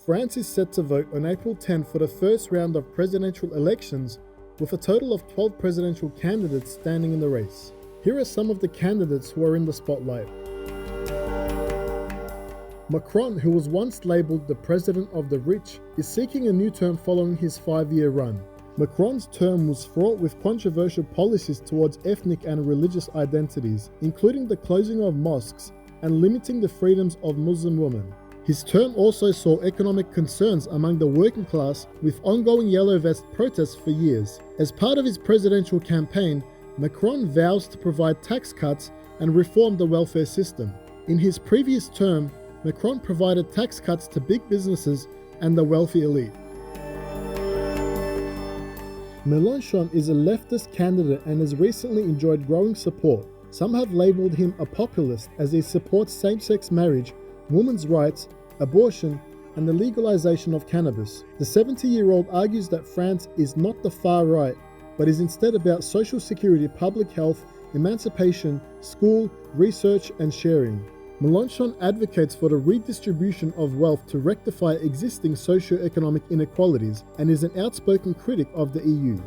France is set to vote on April 10 for the first round of presidential elections, with a total of 12 presidential candidates standing in the race. Here are some of the candidates who are in the spotlight. Macron, who was once labelled the president of the rich, is seeking a new term following his 5-year run. Macron's term was fraught with controversial policies towards ethnic and religious identities, including the closing of mosques and limiting the freedoms of Muslim women. His term also saw economic concerns among the working class, with ongoing yellow vest protests for years. As part of his presidential campaign, Macron vows to provide tax cuts and reform the welfare system. In his previous term, Macron provided tax cuts to big businesses and the wealthy elite. Mélenchon is a leftist candidate and has recently enjoyed growing support. Some have labelled him a populist as he supports same-sex marriage, women's rights, abortion, and the legalization of cannabis. The 70-year-old argues that France is not the far right, but is instead about social security, public health, emancipation, school, research, and sharing. Mélenchon advocates for the redistribution of wealth to rectify existing socio-economic inequalities and is an outspoken critic of the EU.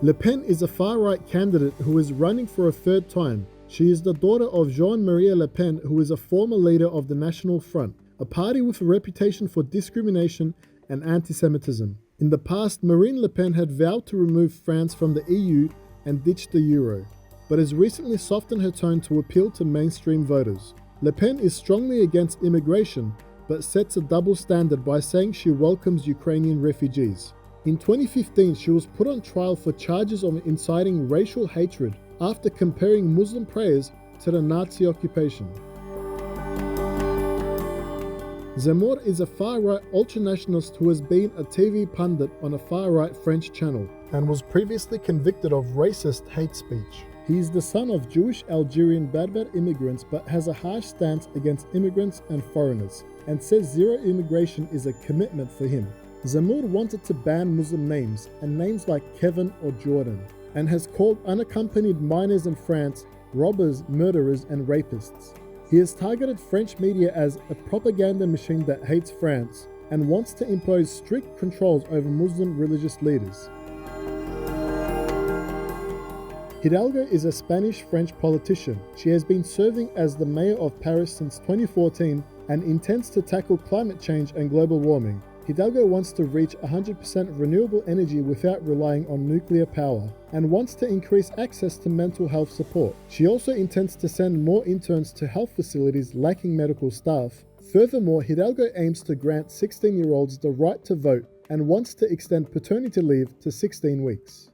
Le Pen is a far-right candidate who is running for a third time. She is the daughter of Jean-Marie Le Pen, who is a former leader of the National Front, a party with a reputation for discrimination and anti-Semitism. In the past, Marine Le Pen had vowed to remove France from the EU and ditch the euro, but has recently softened her tone to appeal to mainstream voters. Le Pen is strongly against immigration, but sets a double standard by saying she welcomes Ukrainian refugees. In 2015, she was put on trial for charges of inciting racial hatred after comparing Muslim prayers to the Nazi occupation. Zamur is a far-right ultranationalist who has been a TV pundit on a far-right French channel and was previously convicted of racist hate speech. He is the son of Jewish Algerian Berber immigrants but has a harsh stance against immigrants and foreigners, and says zero immigration is a commitment for him. Zamur wanted to ban Muslim names and names like Kevin or Jordan, and has called unaccompanied minors in France robbers, murderers, and rapists. He has targeted French media as a propaganda machine that hates France and wants to impose strict controls over Muslim religious leaders. Hidalgo is a Spanish-French politician. She has been serving as the mayor of Paris since 2014 and intends to tackle climate change and global warming. Hidalgo wants to reach 100% renewable energy without relying on nuclear power, and wants to increase access to mental health support. She also intends to send more interns to health facilities lacking medical staff. Furthermore, Hidalgo aims to grant 16-year-olds the right to vote and wants to extend paternity leave to 16 weeks.